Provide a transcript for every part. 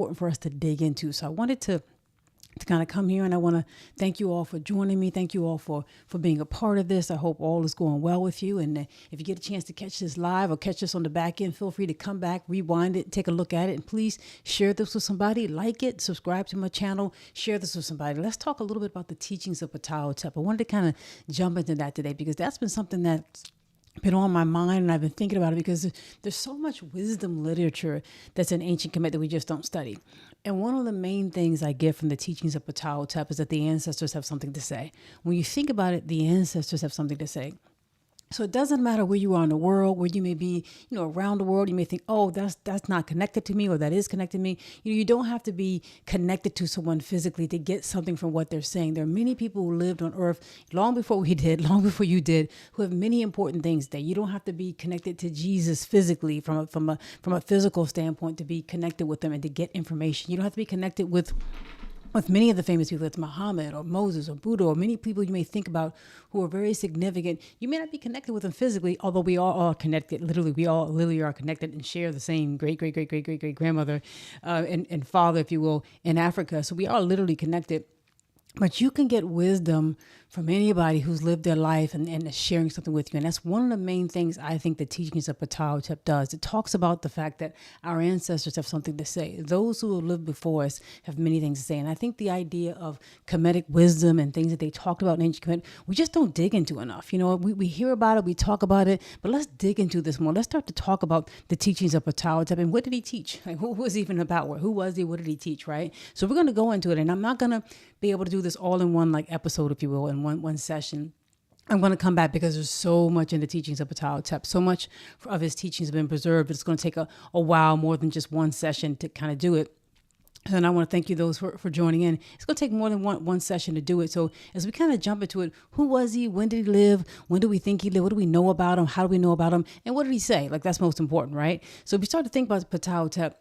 important for us to dig into. So I wanted to kind of come here, and I want to thank you all for joining me. Thank you all for being a part of this. I hope all is going well with you. And if you get a chance to catch this live or catch this on the back end, feel free to come back, rewind it, take a look at it, and please share this with somebody, like it, subscribe to my channel, share this with somebody. Let's talk a little bit about the teachings of Ptahhotep. I wanted to kind of jump into that today because that's been something that's been on my mind, and I've been thinking about it because there's so much wisdom literature that's in ancient Kemet that we just don't study. And one of the main things I get from the teachings of Ptahhotep is that the ancestors have something to say. When you think about it, the ancestors have something to say. So it doesn't matter where you are in the world, where you may be, around the world. You may think, oh, that's not connected to me, or that is connected to me. You don't have to be connected to someone physically to get something from what they're saying. There are many people who lived on earth long before we did, long before you did, who have many important things that you don't have to be connected to Jesus physically from a physical standpoint to be connected with them and to get information. You don't have to be connected with many of the famous people, it's Muhammad or Moses or Buddha or many people you may think about who are very significant. You may not be connected with them physically, although we are all connected. Literally, we all literally are connected and share the same great grandmother and father, if you will, in Africa. So we are literally connected. But you can get wisdom from anybody who's lived their life and is sharing something with you. And that's one of the main things I think the teachings of Ptahhotep does. It talks about the fact that our ancestors have something to say. Those who have lived before us have many things to say. And I think the idea of Kemetic wisdom and things that they talked about in ancient Kemet, we just don't dig into enough. We hear about it, we talk about it, but let's dig into this more. Let's start to talk about the teachings of Ptahhotep and what did he teach? Like, who was he even about? Who was he? What did he teach, right? So we're going to go into it, and I'm not going to be able to do this all in one episode, if you will, in one session. I'm going to come back because there's so much in the teachings of Ptahhotep. So much of his teachings have been preserved. It's going to take a while, more than just one session to kind of do it. And I want to thank you those for joining in. It's going to take more than one session to do it. So as we kind of jump into it, who was he? When did he live? When do we think he lived? What do we know about him? How do we know about him? And what did he say? That's most important, right? So if we start to think about Ptahhotep,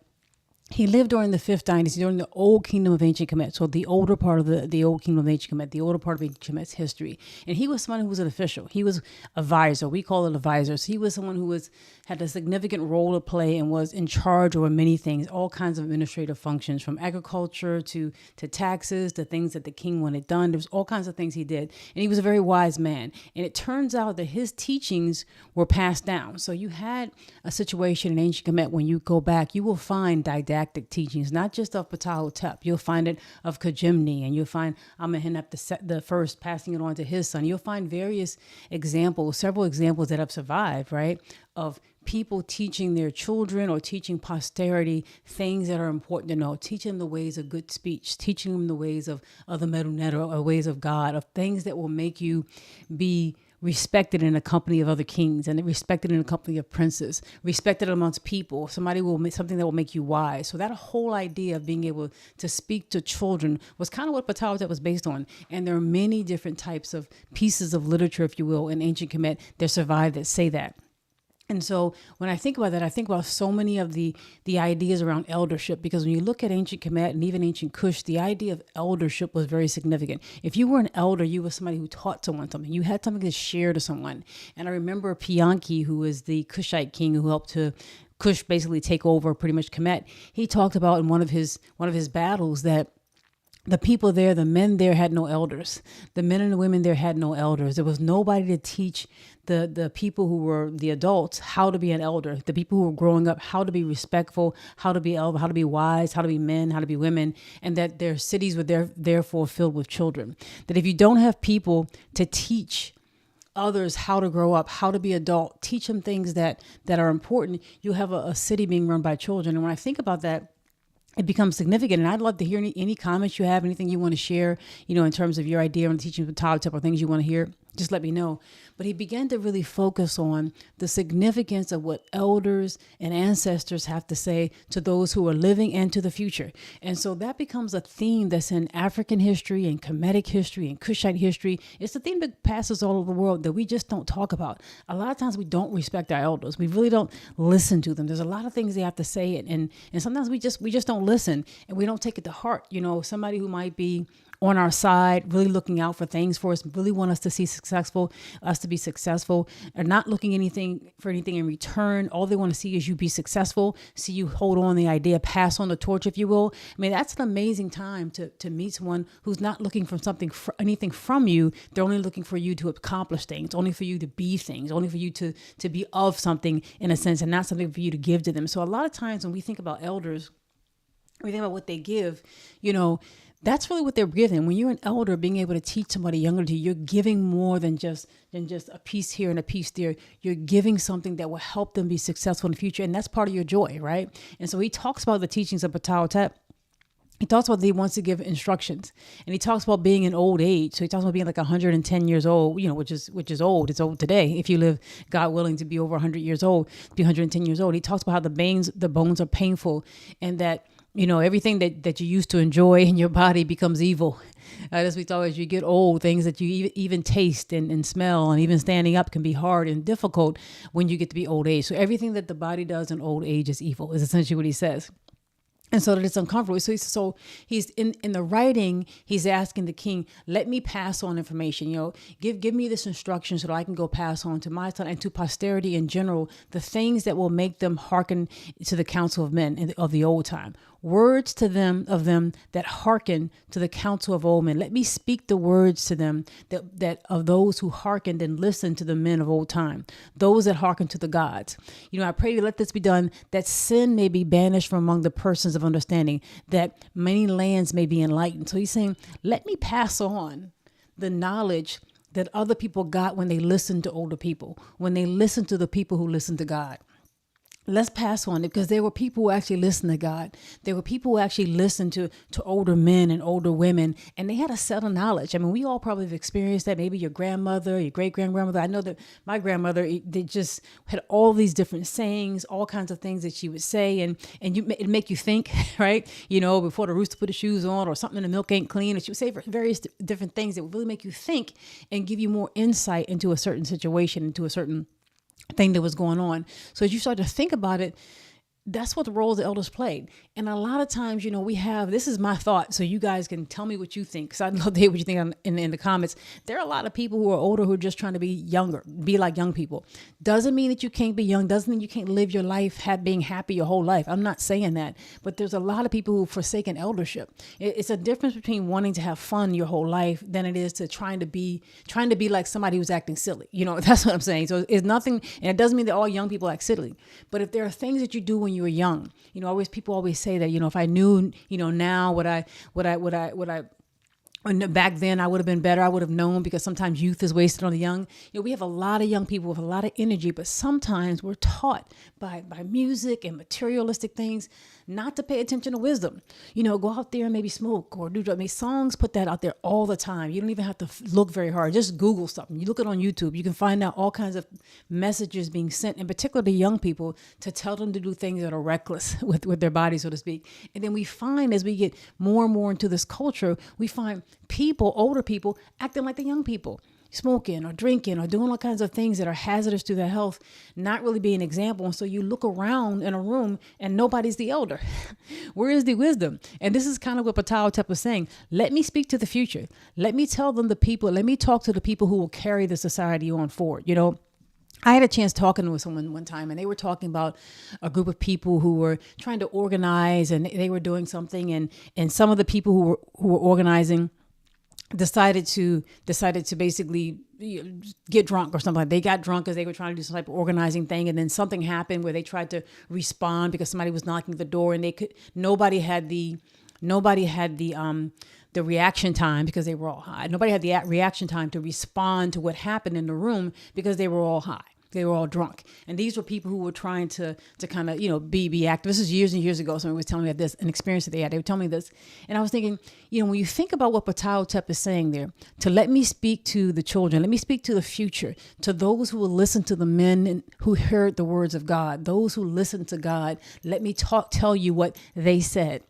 he lived during the 5th dynasty, during the old kingdom of ancient Kemet. So the older part of the old kingdom of ancient Kemet, the older part of ancient Kemet's history. And he was someone who was an official. He was a vizier. We call it a vizier. So he was someone who had a significant role to play and was in charge over many things, all kinds of administrative functions, from agriculture to taxes, to things that the king wanted done. There was all kinds of things he did. And he was a very wise man. And it turns out that his teachings were passed down. So you had a situation in ancient Kemet, when you go back, you will find didactic teachings, not just of Ptahhotep. You'll find it of Kajimni, and you'll find Amenhotep the first passing it on to his son. You'll find various examples, several examples that have survived, right, of people teaching their children or teaching posterity things that are important to know, teaching them the ways of good speech, teaching them the ways of the Medunet or ways of God, of things that will make you be respected in the company of other kings, and respected in the company of princes, respected amongst people. Something that will make you wise. So that whole idea of being able to speak to children was kind of what Ptahhotep was based on. And there are many different types of pieces of literature, if you will, in ancient Kemet that survive that say that. And so when I think about that, I think about so many of the ideas around eldership, because when you look at ancient Kemet and even ancient Kush, the idea of eldership was very significant. If you were an elder, you were somebody who taught someone something. You had something to share to someone. And I remember Pianki, who was the Kushite king who helped to Kush basically take over pretty much Kemet. He talked about in one of his battles that the people there, the men there had no elders. The men and the women there had no elders. There was nobody to teach the people who were the adults how to be an elder. The people who were growing up, how to be respectful, how to be elder, how to be wise, how to be men, how to be women, and that their cities were therefore filled with children. That if you don't have people to teach others how to grow up, how to be adult, teach them things that are important, you'll have a city being run by children. And when I think about that, it becomes significant. And I'd love to hear any comments you have, anything you want to share, in terms of your idea on teaching the Ptahhotep or things you want to hear. Just let me know. But he began to really focus on the significance of what elders and ancestors have to say to those who are living and to the future. And so that becomes a theme that's in African history and Kemetic history and Kushite history. It's a theme that passes all over the world that we just don't talk about. A lot of times we don't respect our elders. We really don't listen to them. There's a lot of things they have to say, and sometimes we just don't listen, and we don't take it to heart. Somebody who might be on our side, really looking out for things for us, really want us to be successful, are not looking for anything in return. All they want to see is you be successful, see you hold on the idea, pass on the torch, if you will. I mean, that's an amazing time to meet someone who's not looking for anything from you. They're only looking for you to accomplish things, only for you to be things, only for you to be of something in a sense, and not something for you to give to them. So a lot of times when we think about elders, we think about what they give, that's really what they're giving. When you're an elder, being able to teach somebody younger to you, you're giving more than just a piece here and a piece there. You're giving something that will help them be successful in the future. And that's part of your joy, right? And so he talks about the teachings of Ptahhotep. He talks about that he wants to give instructions, and he talks about being in old age. So he talks about being like 110 years old, which is old. It's old today. If you live, God willing, to be over 100 years old, be 110 years old. He talks about how the bones are painful, and that everything that you used to enjoy in your body becomes evil. As we talk, as you get old, things that you even taste and smell and even standing up can be hard and difficult when you get to be old age. So everything that the body does in old age is evil, is essentially what he says. And so that it's uncomfortable. So he's in the writing, he's asking the king, let me pass on information, give me this instruction so that I can go pass on to my son and to posterity in general, the things that will make them hearken to the counsel of men of the old time. Words to them that hearken to the counsel of old men. Let me speak the words to them that of those who hearkened and listened to the men of old time, those that hearken to the gods. I pray to let this be done, that sin may be banished from among the persons of understanding, that many lands may be enlightened. So he's saying, let me pass on the knowledge that other people got when they listened to older people, when they listened to the people who listened to God. Let's pass on it, because there were people who actually listened to God. There were people who actually listened to older men and older women, and they had a set of knowledge. I mean, we all probably have experienced that. Maybe your grandmother, your great-grandmother. I know that my grandmother, they just had all these different sayings, all kinds of things that she would say, and it make you think, right? Before the rooster put his shoes on, or something in the milk ain't clean. And she would say various different things that would really make you think and give you more insight into a certain situation, into a certain thing that was going on. So as you start to think about it, that's what the roles the elders played. And a lot of times, we have, this is my thought, so you guys can tell me what you think, because I'd love to hear what you think in the comments. There are a lot of people who are older who are just trying to be younger, be like young people. Doesn't mean that you can't be young. Doesn't mean you can't live your life, being happy your whole life. I'm not saying that. But there's a lot of people who forsaken eldership. It's a difference between wanting to have fun your whole life than it is to trying to be like somebody who's acting silly. That's what I'm saying. So it's nothing, and it doesn't mean that all young people act silly. But if there are things that you do when you were young, people always say that, if I knew, now back then I would have been better. I would have known, because sometimes youth is wasted on the young. We have a lot of young people with a lot of energy, but sometimes we're taught by music and materialistic things not to pay attention to wisdom. Go out there and maybe smoke or do drugs. I mean, songs put that out there all the time. You don't even have to look very hard. Just Google something. You look it on YouTube. You can find out all kinds of messages being sent, in particular to young people, to tell them to do things that are reckless with their bodies, so to speak. And then we find, as we get more and more into this culture, we find older people acting like the young people, smoking or drinking or doing all kinds of things that are hazardous to their health, not really being an example. And so you look around in a room and nobody's the elder. Where is the wisdom? And this is kind of what Ptahhotep was saying. Let me speak to the future. Let me tell them let me talk to the people who will carry the society on forward. I had a chance talking with someone one time, and they were talking about a group of people who were trying to organize, and they were doing something, and some of the people who were organizing decided to basically get drunk or something. They got drunk because they were trying to do some type of organizing thing, and then something happened where they tried to respond because somebody was knocking at the door, and nobody had the reaction time, because they were all high. Nobody had the reaction time to respond to what happened in the room, because they were all high. They were all drunk. And these were people who were trying to kind of, be active. This was years and years ago. Somebody was telling me about this, an experience that they had. They were telling me this. And I was thinking, when you think about what Ptahhotep is saying there, to let me speak to the children, let me speak to the future, to those who will listen to the men who heard the words of God, those who listened to God, let me tell you what they said.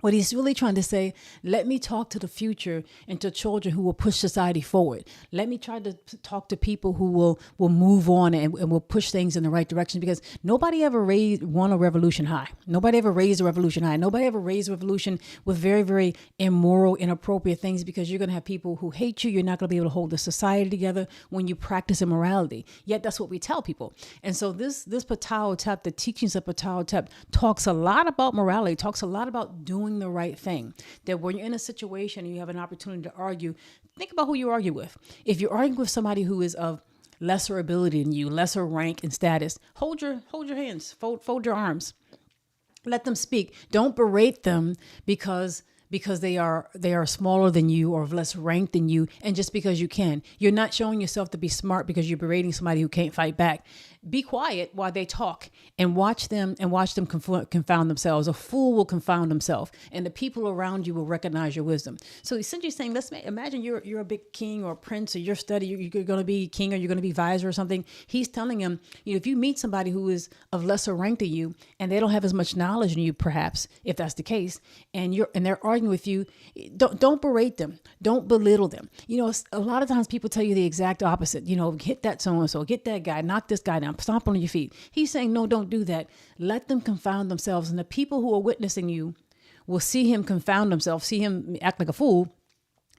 What he's really trying to say, let me talk to the future and to children who will push society forward. Let me try to talk to people who will move on and will push things in the right direction, because nobody ever won a revolution high. Nobody ever raised a revolution high. Nobody ever raised a revolution with very, very immoral, inappropriate things, because you're going to have people who hate you. You're not going to be able to hold the society together when you practice immorality. Yet that's what we tell people. And so this Ptahhotep, the teachings of Ptahhotep, talks a lot about morality, talks a lot about doing the right thing. That when you're in a situation and you have an opportunity to argue, think about who you argue with. If you're arguing with somebody who is of lesser ability than you, lesser rank and status, hold your hands, fold your arms, let them speak. Don't berate them because they are smaller than you or of less rank than you, and just because you can. You're not showing yourself to be smart because you're berating somebody who can't fight back. Be quiet while they talk and watch them confound themselves. A fool will confound himself, and the people around you will recognize your wisdom. So essentially saying, imagine you're a big king or a prince, or you're going to be king, or you're going to be vizier or something. He's telling him, if you meet somebody who is of lesser rank than you and they don't have as much knowledge than you, perhaps, if that's the case, and they're arguing with you, don't berate them. Don't belittle them. A lot of times people tell you the exact opposite. Hit that so-and-so, get that guy, knock this guy down, stomp on your feet. He's saying, no, don't do that. Let them confound themselves. And the people who are witnessing you will see him confound himself, see him act like a fool,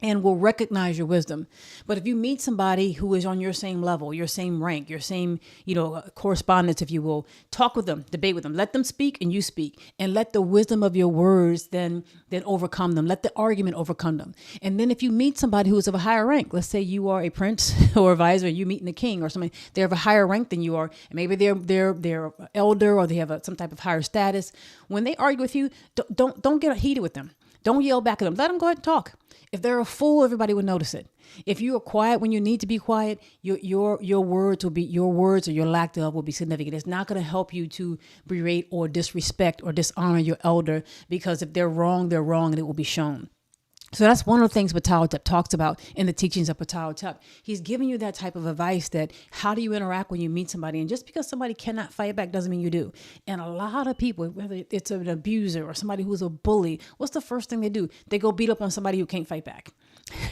and will recognize your wisdom. But if you meet somebody who is on your same level, your same rank, your same, correspondence, if you will, talk with them, debate with them, let them speak and you speak, and let the wisdom of your words then overcome them. Let the argument overcome them. And then if you meet somebody who is of a higher rank, let's say you are a prince or a vizier, you meeting a king or something, they're of a higher rank than you are, and maybe they're elder, or they have some type of higher status. When they argue with you, don't get heated with them. Don't yell back at them. Let them go ahead and talk. If they're a fool, everybody will notice it. If you are quiet when you need to be quiet, your words or your lack thereof will be significant. It's not going to help you to berate or disrespect or dishonor your elder, because if they're wrong, and it will be shown. So that's one of the things Ptahhotep talks about in the teachings of Ptahhotep. He's giving you that type of advice, that how do you interact when you meet somebody? And just because somebody cannot fight back doesn't mean you do. And a lot of people, whether it's an abuser or somebody who's a bully, what's the first thing they do? They go beat up on somebody who can't fight back,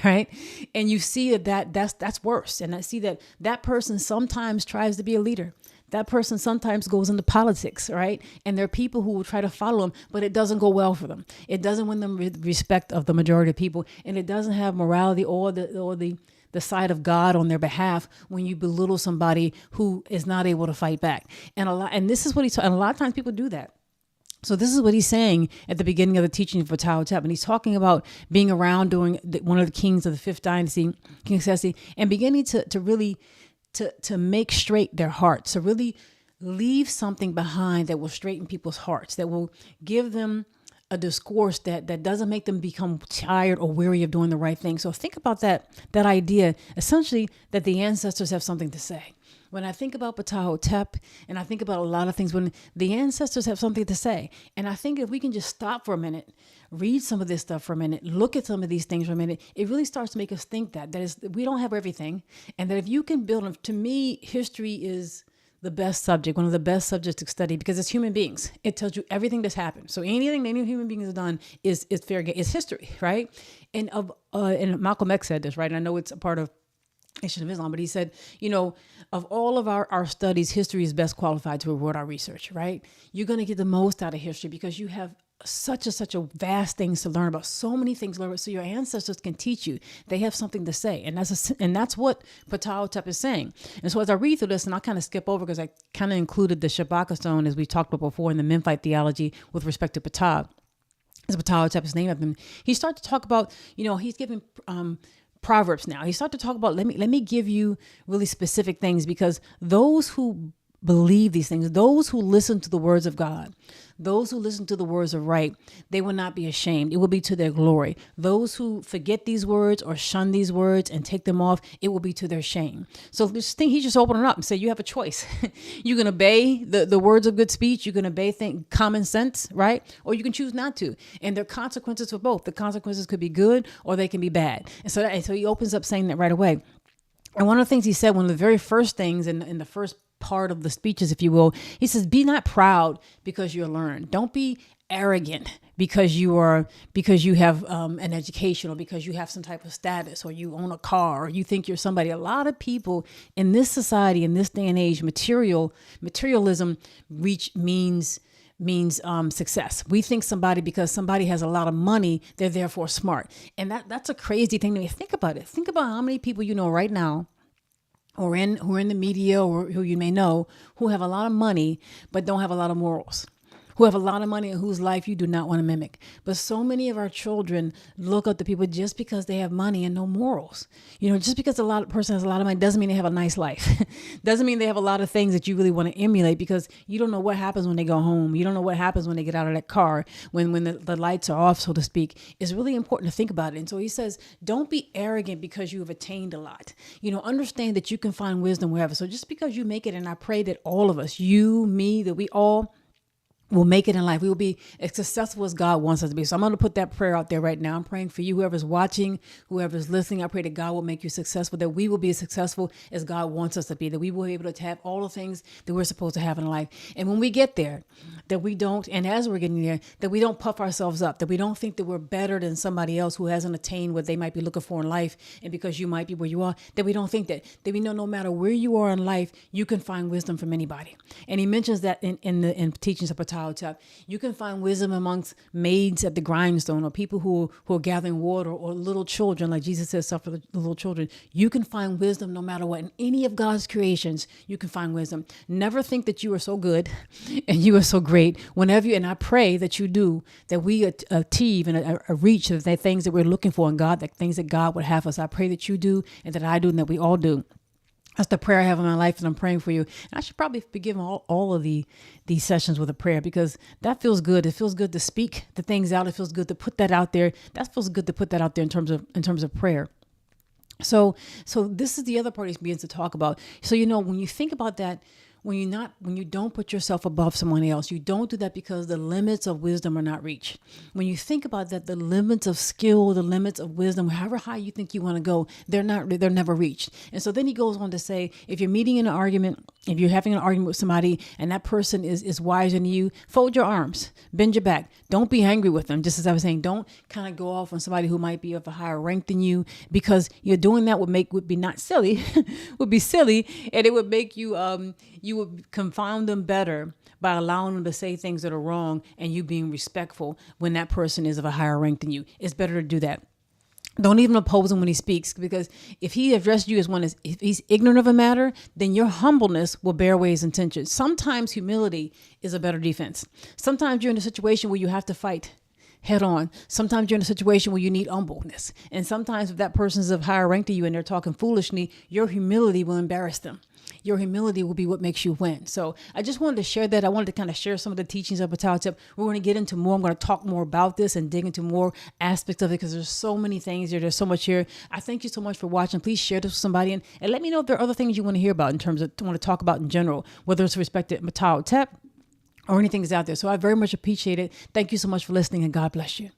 right? And you see that's worse. And I see that person sometimes tries to be a leader. That person sometimes goes into politics, right? And there are people who will try to follow them, but it doesn't go well for them. It doesn't win them respect of the majority of people, and it doesn't have morality or the side of God on their behalf when you belittle somebody who is not able to fight back. And this is what and a lot of times people do that. So this is what he's saying at the beginning of the teaching of Ptahhotep. And he's talking about being around during one of the kings of the fifth dynasty, King Sesi, and beginning to really to make straight their hearts, to really leave something behind that will straighten people's hearts, that will give them a discourse that doesn't make them become tired or weary of doing the right thing. So think about that idea, essentially, that the ancestors have something to say. When I think about Ptahhotep, and I think about a lot of things, when the ancestors have something to say, and I think if we can just stop for a minute, read some of this stuff for a minute, look at some of these things for a minute, it really starts to make us think that we don't have everything, and that if you can build them, to me, history is the best subject, one of the best subjects to study, because it's human beings. It tells you everything that's happened. So anything any human being has done is fair game. It's history, right? And Malcolm X said this, right? And I know it's a part of Nation of Islam, but he said, of all of our studies, history is best qualified to reward our research, right? You're going to get the most out of history because you have such a vast things to learn about, so many things to learn about, so your ancestors can teach you. They have something to say, and that's what Ptahhotep is saying. And so as I read through this, and I'll kind of skip over because I kind of included the Shabaka stone, as we talked about before, in the Memphite theology with respect to Ptah, as Ptahhotep is named after him. He started to talk about, he's giving Proverbs now. He started to talk about, let me give you really specific things, because those who believe these things, those who listen to the words of God, those who listen to the words of right, they will not be ashamed. It will be to their glory. Those who forget these words or shun these words and take them off, it will be to their shame. So this thing, he's just opening up and say, you have a choice. You can obey the words of good speech. You can obey common sense, right? Or you can choose not to. And there are consequences for both. The consequences could be good or they can be bad. And so he opens up saying that right away. And one of the things he said, one of the very first things in the first part of the speeches, if you will, he says, be not proud because you're learned. Don't be arrogant because you have an education, or because you have some type of status, or you own a car, or you think you're somebody. A lot of people in this society, in this day and age, materialism means success. We think because somebody has a lot of money, they're therefore smart. And that's a crazy thing to me. Think about it. Think about how many people you know right now, or who are in the media, or who you may know, who have a lot of money, but don't have a lot of morals, who have a lot of money and whose life you do not want to mimic. But so many of our children look up to people just because they have money and no morals. Just because person has a lot of money doesn't mean they have a nice life. Doesn't mean they have a lot of things that you really want to emulate, because you don't know what happens when they go home. You don't know what happens when they get out of that car, when the lights are off, so to speak. It's really important to think about it. And so he says, don't be arrogant because you have attained a lot. Understand that you can find wisdom wherever. So just because you make it, and I pray that all of us, you, me, that we all will make it in life. We will be as successful as God wants us to be. So I'm going to put that prayer out there right now. I'm praying for you, whoever's watching, whoever's listening. I pray that God will make you successful, that we will be as successful as God wants us to be, that we will be able to have all the things that we're supposed to have in life. And when we get there, that we don't, and as we're getting there, that we don't puff ourselves up, that we don't think that we're better than somebody else who hasn't attained what they might be looking for in life. And because you might be where you are, that we don't think that we know no matter where you are in life, you can find wisdom from anybody. And he mentions that in teachings of Ptahhotep. You can find wisdom amongst maids at the grindstone, or people who are gathering water, or little children, like Jesus says, suffer the little children. You can find wisdom no matter what. In any of God's creations, you can find wisdom. Never think that you are so good and you are so great. And I pray that you do, that we achieve and reach the things that we're looking for in God, the things that God would have us. I pray that you do, and that I do, and that we all do. That's the prayer I have in my life, and I'm praying for you. And I should probably be giving all of these sessions with a prayer, because that feels good. It feels good to speak the things out. It feels good to put that out there. That feels good to put that out there in terms of prayer. So this is the other part he begins to talk about. So, when you think about that, when you don't put yourself above someone else, you don't do that because the limits of wisdom are not reached. When you think about that, the limits of skill, the limits of wisdom, however high you think you want to go, they're never reached. And so then he goes on to say, if you're meeting in an argument, if you're having an argument with somebody and that person is wiser than you, fold your arms, bend your back. Don't be angry with them. Just as I was saying, don't kind of go off on somebody who might be of a higher rank than you, because you're doing that would be not silly, would be silly, and it would make you would confound them better by allowing them to say things that are wrong, and you being respectful when that person is of a higher rank than you. It's better to do that. Don't even oppose him when he speaks, because if he addresses you if he's ignorant of a matter, then your humbleness will bear away his intentions. Sometimes humility is a better defense. Sometimes you're in a situation where you have to fight head on. Sometimes you're in a situation where you need humbleness. And sometimes if that person is of higher rank to you and they're talking foolishly, your humility will embarrass them. Your humility will be what makes you win. So I just wanted to share that. I wanted to kind of share some of the teachings of Ptahhotep. We're going to get into more. I'm going to talk more about this and dig into more aspects of it, because there's so many things here. There's so much here. I thank you so much for watching. Please share this with somebody, and let me know if there are other things you want to hear about in terms of want to talk about in general, whether it's respect to Ptahhotep or anything that's out there. So I very much appreciate it. Thank you so much for listening, and God bless you.